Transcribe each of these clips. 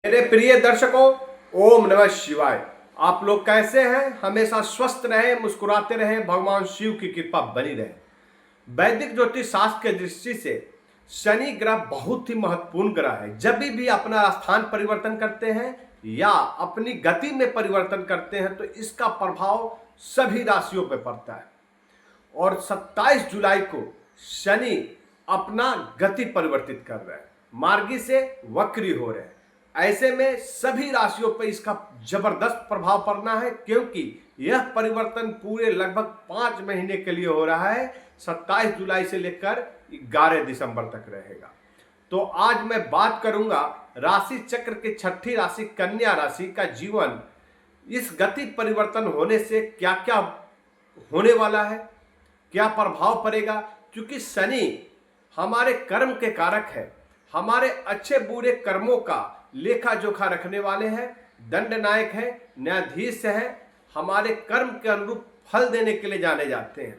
मेरे प्रिय दर्शकों, ओम नमः शिवाय। आप लोग कैसे हैं? हमेशा स्वस्थ रहें, मुस्कुराते रहें, भगवान शिव की कृपा बनी रहे। वैदिक ज्योतिष शास्त्र की दृष्टि से शनि ग्रह बहुत ही महत्वपूर्ण ग्रह है। जब भी अपना स्थान परिवर्तन करते हैं या अपनी गति में परिवर्तन करते हैं तो इसका प्रभाव सभी राशियों पर पड़ता है। और 27 जुलाई को शनि अपना गति परिवर्तित कर रहे हैं, मार्गी से वक्री हो रहे हैं। ऐसे में सभी राशियों पर इसका जबरदस्त प्रभाव पड़ना है, क्योंकि यह परिवर्तन पूरे लगभग 5 महीने के लिए हो रहा है। 27 जुलाई से लेकर 11 दिसंबर तक रहेगा। तो आज मैं बात करूंगा राशि चक्र की छठी राशि कन्या राशि का जीवन इस गति परिवर्तन होने से क्या क्या होने वाला है, क्या प्रभाव पड़ेगा। क्योंकि शनि हमारे कर्म के कारक है, हमारे अच्छे बुरे कर्मों का लेखा जोखा रखने वाले हैं, दंड नायक है, न्यायाधीश है, हमारे कर्म के अनुरूप फल देने के लिए जाने जाते हैं।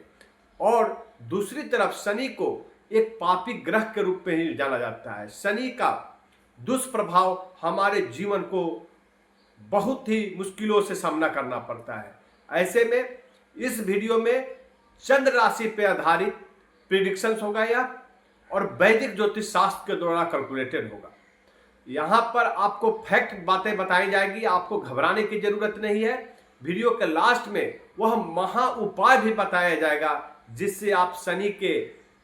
और दूसरी तरफ शनि को एक पापी ग्रह के रूप में ही जाना जाता है। शनि का दुष्प्रभाव हमारे जीवन को बहुत ही मुश्किलों से सामना करना पड़ता है। ऐसे में इस वीडियो में चंद्र राशि पर आधारित प्रिडिक्शंस होगा यह, और वैदिक ज्योतिष शास्त्र के द्वारा कैलकुलेटेड होगा। यहाँ पर आपको फैक्ट बातें बताई जाएगी, आपको घबराने की जरूरत नहीं है। वीडियो के लास्ट में वह महा उपाय भी बताया जाएगा जिससे आप शनि के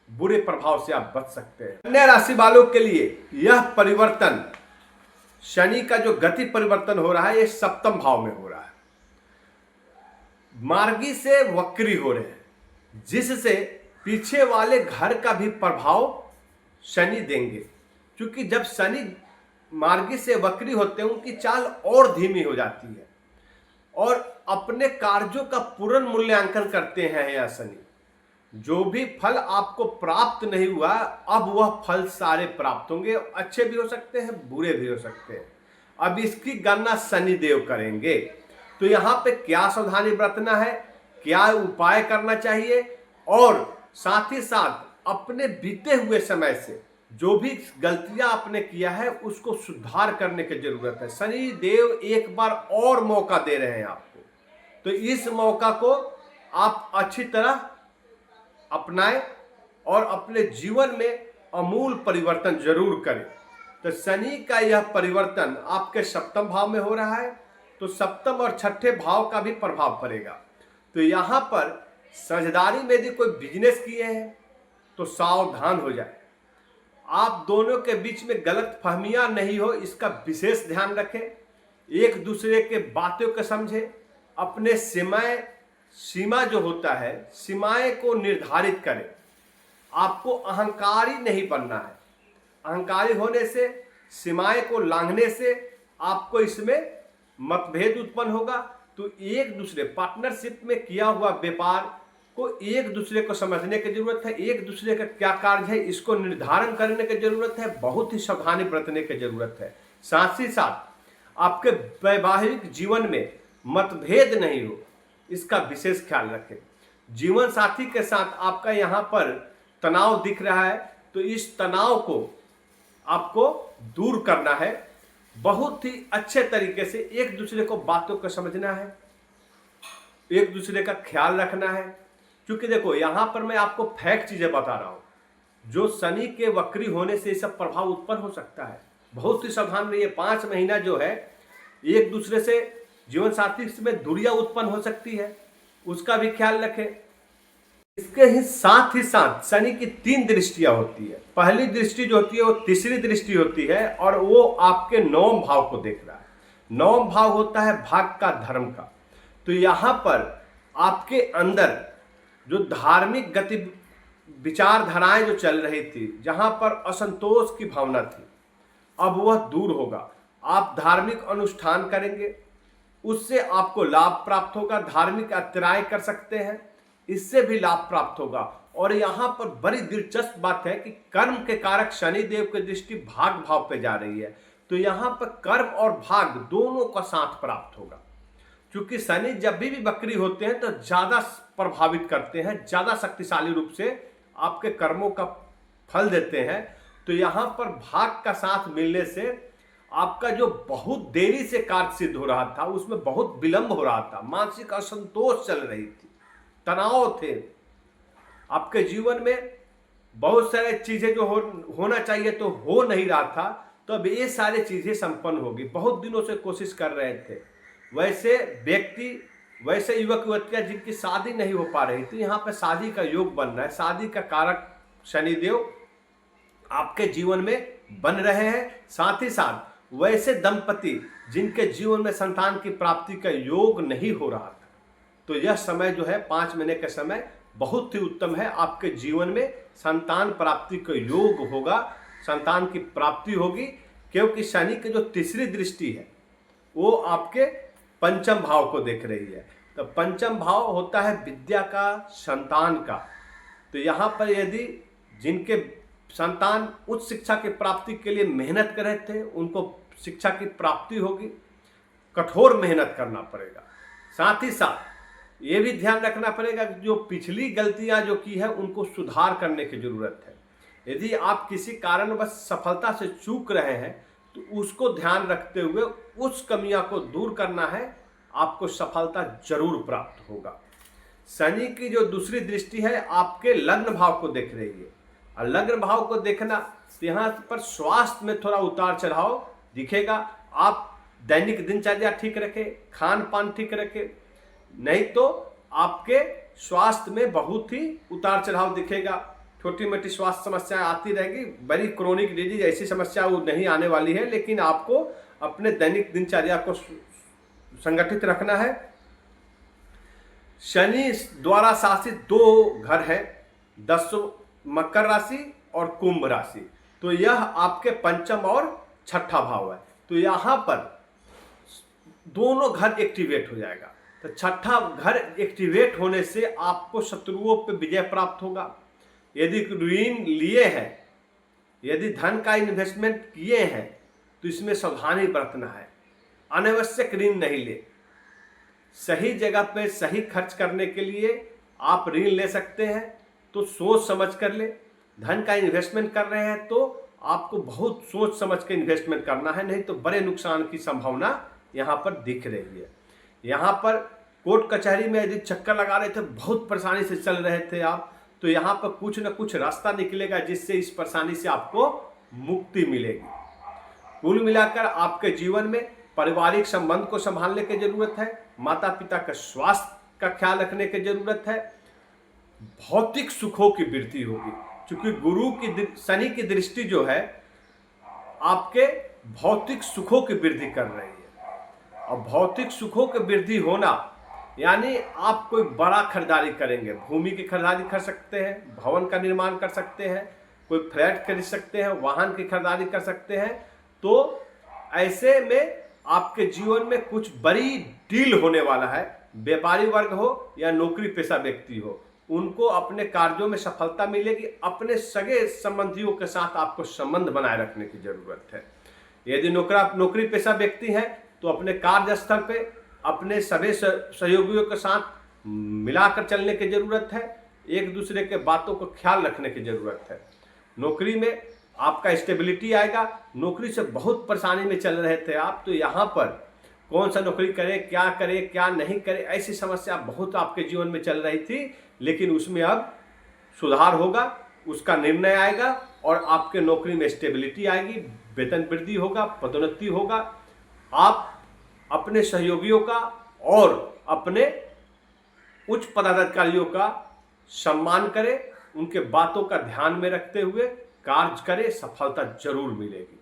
बुरे प्रभाव से आप बच सकते हैं। कन्या राशि वालों के लिए यह परिवर्तन, शनि का जो गति परिवर्तन हो रहा है, यह सप्तम भाव में हो रहा है, मार्गी से वक्री हो रहे हैं, जिससे पीछे वाले घर का भी प्रभाव शनि देंगे। क्योंकि जब शनि मार्गी से वक्री होते हैं उनकी चाल और धीमी हो जाती है और अपने कार्यों का पूर्ण मूल्यांकन करते हैं यह शनि। जो भी फल आपको प्राप्त नहीं हुआ, अब वह फल सारे प्राप्त होंगे। अच्छे भी हो सकते हैं, बुरे भी हो सकते हैं। अब इसकी गणना शनि देव करेंगे। तो यहाँ पे क्या सावधानी बरतना है, क्या उपाय करना चाहिए, और साथ ही साथ अपने बीते हुए समय से जो भी गलतियां आपने किया है उसको सुधार करने की जरूरत है। शनि देव एक बार और मौका दे रहे हैं आपको, तो इस मौका को आप अच्छी तरह अपनाएं और अपने जीवन में अमूल परिवर्तन जरूर करें। तो शनि का यह परिवर्तन आपके सप्तम भाव में हो रहा है, तो सप्तम और छठे भाव का भी प्रभाव पड़ेगा। तो यहाँ पर साझेदारी में यदि कोई बिजनेस किए हैं तो सावधान हो जाए। आप दोनों के बीच में गलत फहमियां नहीं हो, इसका विशेष ध्यान रखें। एक दूसरे के बातों को समझें, अपने सीमा जो होता है, सीमाएं को निर्धारित करें। आपको अहंकारी नहीं बनना है। अहंकारी होने से, सीमाएं को लांघने से आपको इसमें मतभेद उत्पन्न होगा। तो एक दूसरे पार्टनरशिप में किया हुआ व्यापार को एक दूसरे को समझने की जरूरत है। एक दूसरे का क्या कार्य है इसको निर्धारण करने की जरूरत है। बहुत ही सावधानी बरतने की जरूरत है। साथ ही साथ आपके वैवाहिक जीवन में मतभेद नहीं हो, इसका विशेष ख्याल रखें। जीवन साथी के साथ आपका यहाँ पर तनाव दिख रहा है, तो इस तनाव को आपको दूर करना है। बहुत ही अच्छे तरीके से एक दूसरे को बातों को समझना है, एक दूसरे का ख्याल रखना है। क्योंकि देखो यहाँ पर मैं आपको फैक्ट चीजें बता रहा हूं, जो शनि के वक्री होने से सब प्रभाव उत्पन्न हो सकता है। बहुत ही सावधान रहिए। 5 महीना जो है, एक दूसरे से जीवन साथी में दूरियां उत्पन्न हो सकती है, उसका भी ख्याल रखें। इसके ही साथ शनि की 3 दृष्टियां होती है। पहली दृष्टि जो होती है वो तीसरी दृष्टि होती है, और वो आपके 9वें भाव को देख रहा है। 9वां भाव होता है भाग का, धर्म का। तो यहाँ पर आपके अंदर जो धार्मिक गति विचारधाराएं जो चल रही थी, जहां पर असंतोष की भावना थी, अब वह दूर होगा। आप धार्मिक अनुष्ठान करेंगे, उससे आपको लाभ प्राप्त होगा। धार्मिक यात्राएं कर सकते हैं, इससे भी लाभ प्राप्त होगा। और यहाँ पर बड़ी दिलचस्प बात है कि कर्म के कारक शनि देव की दृष्टि भाग भाव पे जा रही है। तो यहाँ पर कर्म और भाग दोनों का साथ प्राप्त होगा। क्योंकि शनि जब भी वक्री होते हैं तो ज्यादा प्रभावित करते हैं, ज्यादा शक्तिशाली रूप से आपके कर्मों का फल देते हैं। तो यहाँ पर भाग का साथ मिलने से आपका जो बहुत देरी से कार्य सिद्ध हो रहा था उसमें बहुत विलंब हो रहा था, मानसिक असंतोष चल रही थी, तनाव थे, आपके जीवन में बहुत सारे चीजें जो होना चाहिए तो हो नहीं रहा था, तो अब ये सारी चीजें संपन्न होगी। बहुत दिनों से कोशिश कर रहे थे, वैसे व्यक्ति, वैसे युवक युवतियां जिनकी शादी नहीं हो पा रही थी, यहाँ पे शादी का योग बन रहा है। शादी का कारक शनिदेव आपके जीवन में बन रहे हैं। साथ ही साथ वैसे दंपति जिनके जीवन में संतान की प्राप्ति का योग नहीं हो रहा था, तो यह समय जो है 5 महीने का समय बहुत ही उत्तम है। आपके जीवन में संतान प्राप्ति का योग होगा, संतान की प्राप्ति होगी, क्योंकि शनि की जो तीसरी दृष्टि है वो आपके पंचम भाव को देख रही है। तो पंचम भाव होता है विद्या का, संतान का। तो यहाँ पर यदि जिनके संतान उच्च शिक्षा की प्राप्ति के लिए मेहनत कर रहे थे, उनको शिक्षा की प्राप्ति होगी, कठोर मेहनत करना पड़ेगा। साथ ही साथ ये भी ध्यान रखना पड़ेगा कि जो पिछली गलतियां जो की है उनको सुधार करने की जरूरत है। यदि आप किसी कारणवश सफलता से चूक रहे हैं तो उसको ध्यान रखते हुए उस कमियां को दूर करना है, आपको सफलता जरूर प्राप्त होगा। शनि की जो दूसरी दृष्टि है आपके लग्न भाव को देख रही है, और लग्न भाव को देखना तो यहाँ पर स्वास्थ्य में थोड़ा उतार चढ़ाव दिखेगा। आप दैनिक दिनचर्या ठीक रखें, खान पान ठीक रखें, नहीं तो आपके स्वास्थ्य में बहुत ही उतार चढ़ाव दिखेगा। छोटी मोटी स्वास्थ्य समस्याएं आती रहेगी, बड़ी क्रोनिक डिजीज ऐसी समस्या वो नहीं आने वाली है, लेकिन आपको अपने दैनिक दिनचर्या को संगठित रखना है। शनि द्वारा शासित 2 घर है, 10 मकर राशि और कुंभ राशि, तो यह आपके पंचम और छठा भाव है। तो यहाँ पर दोनों घर एक्टिवेट हो जाएगा। तो छठा घर एक्टिवेट होने से आपको शत्रुओं पर विजय प्राप्त होगा। यदि ऋण लिए हैं, यदि धन का इन्वेस्टमेंट किए हैं, तो इसमें सावधानी बरतना है। अनावश्यक ऋण नहीं ले, सही जगह पे सही खर्च करने के लिए आप ऋण ले सकते हैं, तो सोच समझ कर ले। धन का इन्वेस्टमेंट कर रहे हैं तो आपको बहुत सोच समझ के इन्वेस्टमेंट करना है, नहीं तो बड़े नुकसान की संभावना यहाँ पर दिख रही है। यहाँ पर कोर्ट कचहरी में यदि चक्कर लगा रहे थे, बहुत परेशानी से चल रहे थे आप, तो यहाँ पर कुछ न कुछ रास्ता निकलेगा जिससे इस परेशानी से आपको मुक्ति मिलेगी। कुल मिलाकर आपके जीवन में पारिवारिक संबंध को संभालने की जरूरत है, माता पिता का स्वास्थ्य का ख्याल रखने की जरूरत है, भौतिक सुखों की वृद्धि होगी, क्योंकि गुरु की शनि की दृष्टि जो है आपके भौतिक सुखों की वृद्धि कर रही है। और भौतिक सुखों की वृद्धि होना यानी आप कोई बड़ा खरीदारी करेंगे, भूमि की खरीदारी कर सकते हैं, भवन का निर्माण कर सकते हैं, कोई फ्लैट खरीद सकते हैं, वाहन की खरीदारी कर सकते हैं। तो ऐसे में आपके जीवन में कुछ बड़ी डील होने वाला है। व्यापारी वर्ग हो या नौकरी पेशा व्यक्ति हो, उनको अपने कार्यों में सफलता मिलेगी। अपने सगे संबंधियों के साथ आपको संबंध बनाए रखने की जरूरत है। यदि नौकरी पेशा व्यक्ति है तो अपने कार्यस्थल पे अपने सभी सहयोगियों के साथ मिलाकर चलने की जरूरत है, एक दूसरे के बातों को ख्याल रखने की जरूरत है। नौकरी में आपका स्टेबिलिटी आएगा। नौकरी से बहुत परेशानी में चल रहे थे आप, तो यहाँ पर कौन सा नौकरी करें, क्या नहीं करें, ऐसी समस्या बहुत आपके जीवन में चल रही थी, लेकिन उसमें अब सुधार होगा, उसका निर्णय आएगा और आपके नौकरी में स्टेबिलिटी आएगी, वेतन वृद्धि होगा, पदोन्नति होगा। आप अपने सहयोगियों का और अपने उच्च पदाधिकारियों का सम्मान करें, उनके बातों का ध्यान में रखते हुए कार्य करें, सफलता जरूर मिलेगी।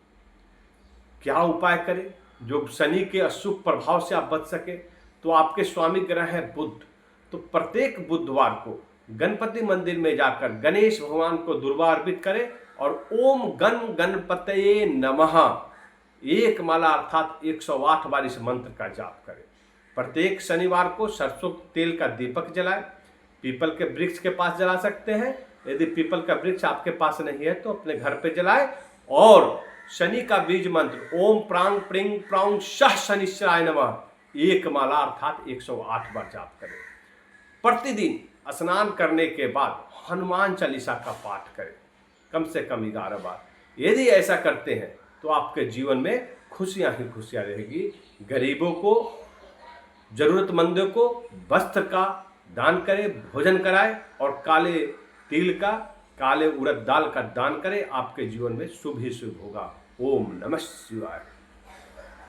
क्या उपाय करें जो शनि के अशुभ प्रभाव से आप बच सके? तो आपके स्वामी ग्रह है बुध, तो प्रत्येक बुधवार को गणपति मंदिर में जाकर गणेश भगवान को दुर्वा अर्पित करें और ओम गण गणपतये नमः एक माला अर्थात 108 बार इस मंत्र का जाप करें। प्रत्येक शनिवार को सरसों तेल का दीपक जलाएं। पीपल के वृक्ष के पास जला सकते हैं, यदि पीपल का वृक्ष आपके पास नहीं है तो अपने घर पे जलाएं। और शनि का बीज मंत्र ओम प्रांग प्रिंग प्रांग शह शनिश्चराय नमः एक माला अर्थात 108 बार जाप करें। प्रतिदिन स्नान करने के बाद हनुमान चालीसा का पाठ करें, कम से कम 11 बार। यदि ऐसा करते हैं तो आपके जीवन में खुशियां ही खुशियां रहेगी। गरीबों को, जरूरतमंदों को वस्त्र का दान करे, भोजन कराए और काले तिल का, काले उड़द दाल का दान करे। आपके जीवन में शुभ ही शुभ होगा। ओम नमः शिवाय।